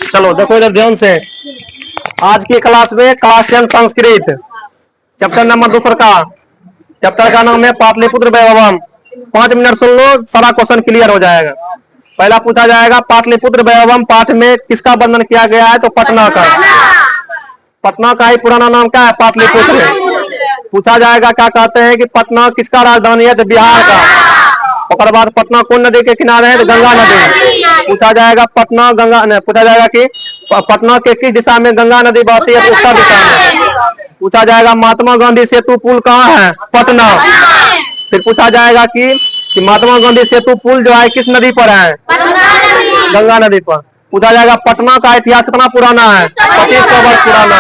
चलो देखो इधर ध्यान से। आज की क्लास में क्लास 10 संस्कृत चैप्टर नंबर 2 का चैप्टर का नाम है पाटलिपुत्र वैभवम। 5 मिनट सुन लो, सारा क्वेश्चन क्लियर हो जाएगा। पहला पूछा जाएगा पाटलिपुत्र वैभवम पाठ में किसका वर्णन किया गया है? तो पटना का। पटना का ही पुराना नाम क्या है? पाटलिपुत्र। पूछा जाएगा क्या कहते हैं कि पटना किसका राजधानी है? तो बिहार का। और बाद पटना कौन नदी के किनारे है? तो गंगा नदी। पूछा जाएगा पटना गंगा ने पूछा जाएगा कि पटना के किस दिशा में गंगा नदी बहती है? तो उत्तर दिशा में। पूछा जाएगा महात्मा गांधी सेतु पुल कहाँ है? पटना। फिर पूछा जाएगा कि महात्मा गांधी सेतु पुल जो है किस नदी पर है? गंगा नदी पर। पूछा जाएगा पटना का इतिहास कितना पुराना है? 2500 वर्ष पुराना।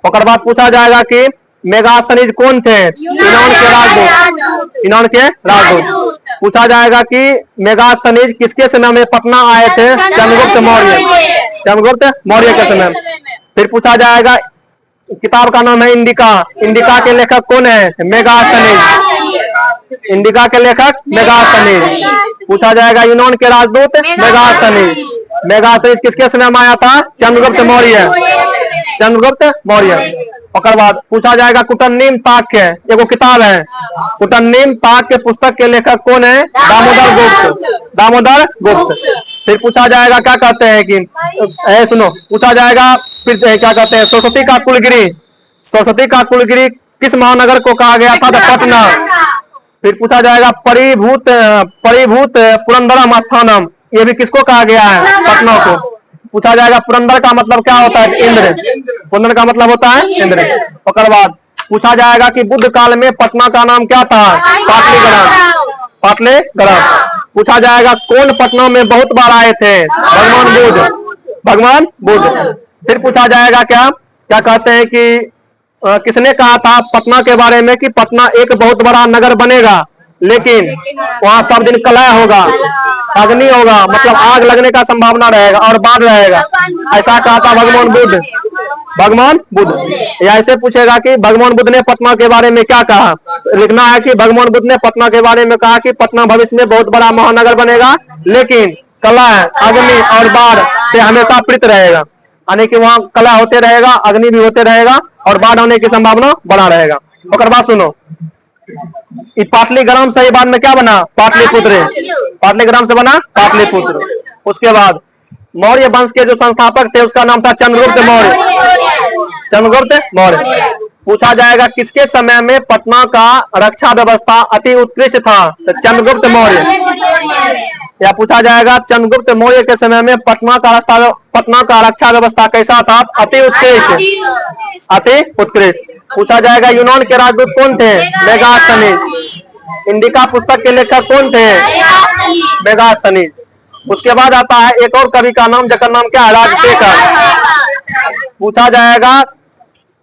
और बाद पूछा जाएगा कि मेगास्थनीज कौन थे? इन्हों के राजदूत। इन्हों के राजदूत। पूछा जाएगा कि मेगास्थनीज किसके समय में पटना आए थे? चंद्रगुप्त मौर्य। चंद्रगुप्त मौर्य के समय। फिर पूछा जाएगा किताब का नाम है इंडिका। इंडिका के लेखक कौन है? मेगास्थनीज। इंडिका के लेखक मेगास्थनीज। पूछा जाएगा यूनान के राजदूत मेगास्थनीज। मेगास्थनीज किसके समय में आया था? चंद्रगुप्त मौर्य। चंद्रगुप्त मौर्य। और बाद पूछा जाएगा कुटुन्नीम ताक्य एगो किताब है। कुटुन्नीम ताक्य पुस्तक के लेखक कौन है? दामोदर गुप्त। दामोदर गुप्त। फिर पूछा जाएगा क्या कहते हैं कि सुनो, पूछा जाएगा फिर क्या कहते हैं सरस्वती का कुलगिरी। सरस्वती का कुलगिरी किस महानगर को कहा गया था? पटना। फिर पूछा जाएगा परिभूत परिभूत पुरंदरम स्थानम, ये भी किसको कहा गया है? पटना को। पूछा जाएगा पुरंदर का मतलब क्या होता है? इंद्र। पुरंदर का मतलब होता है इंद्र। और बाद पूछा जाएगा कि बुद्ध काल में पटना का नाम क्या था? पाटलिगुड़ा। पाटलिगुड़ा। पूछा जाएगा कौन पटना में बहुत बार आए थे? भगवान बुद्ध। भगवान बुद्ध। फिर पूछा जाएगा क्या क्या कहते हैं कि किसने कहा था पटना के बारे में कि पटना एक बहुत बड़ा नगर बनेगा, लेकिन वहां सब दिन कलह होगा, अग्नि होगा, मतलब आग लगने का संभावना रहेगा और बाढ़ रहेगा। ऐसा कहा था भगवान बुद्ध। भगवान बुद्ध। या ऐसे पूछेगा कि भगवान बुद्ध ने पटना के बारे में क्या कहा? लिखना है कि भगवान बुद्ध ने पटना के बारे में कहा कि पटना भविष्य में बहुत बड़ा महानगर बनेगा, लेकिन कलह, अग्नि और बाढ़ से हमेशा पीड़ित रहेगा। यानी कि वहां कलह होते रहेगा, अग्नि भी होते रहेगा और बाढ़ होने की संभावना बना रहेगा। और बात सुनो, पाटलिग्राम से बाद में क्या बना? पाटलिपुत्र। पाटलिग्राम से बना पाटलिपुत्र। उसके बाद मौर्य वंश के जो संस्थापक थे उसका नाम था चंद्रगुप्त मौर्य। चंद्रगुप्त मौर्य। पूछा जाएगा किसके समय में पटना का रक्षा व्यवस्था अति उत्कृष्ट था? तो चंद्रगुप्त मौर्य। या पूछा जाएगा चंद्रगुप्त मौर्य के समय में पटना का रक्षा व्यवस्था कैसा था? अति उत्कृष्ट। अति उत्कृष्ट। पूछा जाएगा यूनान के राजदूत कौन थे? मेगास्थनीज। इंडिका पुस्तक के लेखक कौन थे? मेगास्थनीज। उसके बाद आता है एक और कवि का नाम, जिसका नाम क्या है? राजशेखर। पूछा जाएगा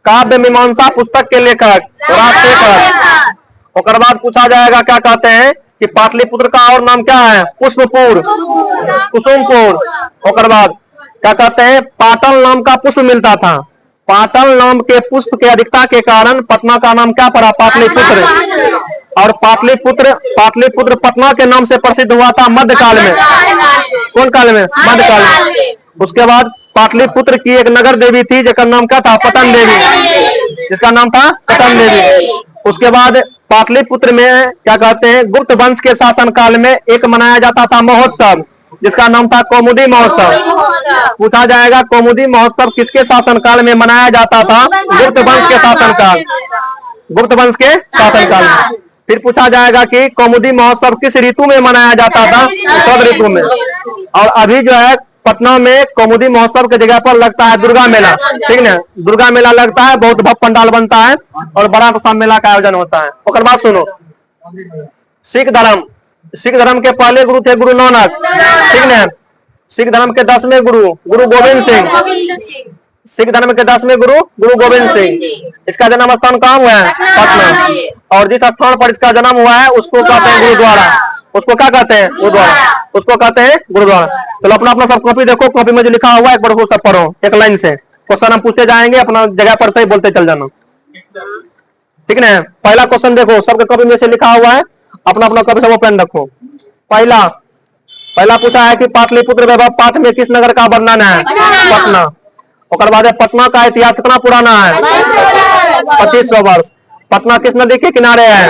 काव्य मीमांसा पुस्तक के लेखक राजशेखर। और बाद पूछा जाएगा क्या कहते हैं कि पाटलिपुत्र का और नाम क्या है? पुष्पपुर। कुसुमपुर। और बाद क्या कहते हैं पाटल नाम का पुष्प मिलता था। पाटल नाम के पुष्प के अधिकता के कारण पटना का नाम क्या पड़ा? पाटलिपुत्र। और पाटलिपुत्र पटना के नाम से प्रसिद्ध हुआ था मध्यकाल में। कौन काल में? मध्यकाल में। उसके बाद पाटलिपुत्र की एक नगर देवी थी जिसका नाम क्या था? पतन देवी। जिसका नाम था पतन देवी। उसके बाद पाटलिपुत्र में क्या कहते हैं गुप्त वंश के शासन काल में एक मनाया जाता था महोत्सव, जिसका नाम था कौमुदी महोत्सव। पूछा जाएगा कौमुदी महोत्सव किसके शासन काल में मनाया जाता था? गुप्त वंश के शासन काल। गुप्त वंश के शासन काल में। फिर पूछा जाएगा कि कौमुदी महोत्सव किस ऋतु में मनाया जाता था? शरद ऋतु में। और अभी जो है पटना में कौमुदी महोत्सव के जगह पर लगता है दुर्गा मेला। ठीक ना? दुर्गा मेला लगता है, बहुत भव्य पंडाल बनता है और बड़ा सा मेला का आयोजन होता है। और बात सुनो, सिख धर्म के पहले गुरु थे गुरु नानक। ठीक ना? सिख धर्म के 10वें गुरु गुरु गोविंद सिंह। सिख धर्म के 10वें गुरु गुरु गोविंद सिंह। इसका जन्म स्थान कहाँ हुआ है? पटना। और जिस स्थान पर इसका जन्म हुआ है उसको कहते हैं गुरुद्वारा। उसको क्या कहते हैं? गुरुद्वारा। उसको कहते हैं गुरुद्वारा। चलो अपना अपना सब कॉपी देखो, कॉपी में जो लिखा हुआ है एक बार सब पढ़ो एक लाइन से। क्वेश्चन हम पूछते जाएंगे, अपना जगह पर से बोलते चल जाना। ठीक है। पहला क्वेश्चन देखो, सबके कॉपी में से लिखा हुआ है, अपना अपना कॉपी सब पेन रखो। पहला पूछा है कि पाटलिपुत्र वैभव पाठ में किस नगर का वर्णन है? पटना। और बाद पटना का इतिहास कितना पुराना है? 2500 वर्ष। पटना किस नदी के किनारे है?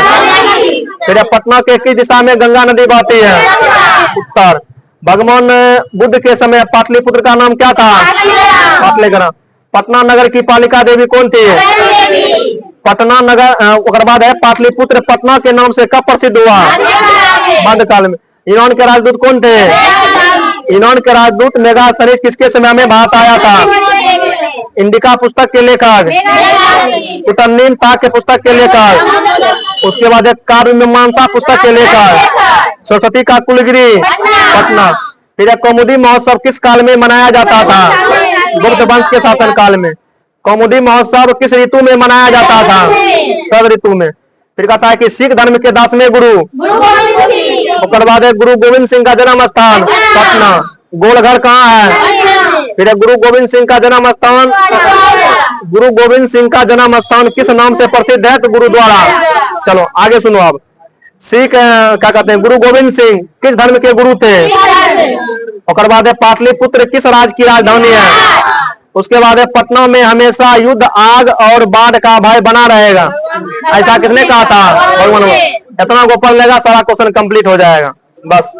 फिर पटना के किस दिशा में गंगा नदी बहती है? उत्तर। भगवान बुद्ध के समय पाटलिपुत्र का नाम क्या था? पाटलिग्राम। पटना नगर की पालिका देवी कौन थी? पटना नगर बाद है पाटलिपुत्र पटना के नाम से कब प्रसिद्ध हुआ? मध्यकाल में। यूनान के राजदूत कौन थे? यूनान के राजदूत मेगास्थनीज किसके समय में भारत आया था? इंडिका पुस्तक के लेखक, कुतुबुद्दीन पाक के पुस्तक के लेखक, उसके बाद एक काव्य मीमांसा पुस्तक के लेखक, सरस्वती का कुलगिरी पटना। फिर कौमुदी महोत्सव किस काल में मनाया जाता था? गुप्त वंश के शासन काल में। कौमुदी महोत्सव किस ऋतु में मनाया जाता था? शरद ऋतु में। फिर कहता है कि सिख धर्म के 10वें गुरु उसके बाद गुरु गोविंद सिंह का जन्म स्थान पटना। गोलघर कहाँ है? फिर गुरु गोविंद सिंह का जन्म स्थान, गुरु गोविंद सिंह का जन्म स्थान किस नाम से प्रसिद्ध है? तो गुरुद्वारा। चलो आगे सुनो। अब सिख क्या कहते हैं? गुरु गोविंद सिंह किस धर्म के गुरु थे? और बाद पाटलिपुत्र किस राज्य की राजधानी है? उसके बाद पटना में हमेशा युद्ध, आग और बाढ़ का भय बना रहेगा, ऐसा किसने कहा था? भगवान। इतना को पढ़ लेगा सारा क्वेश्चन कंप्लीट हो जाएगा बस।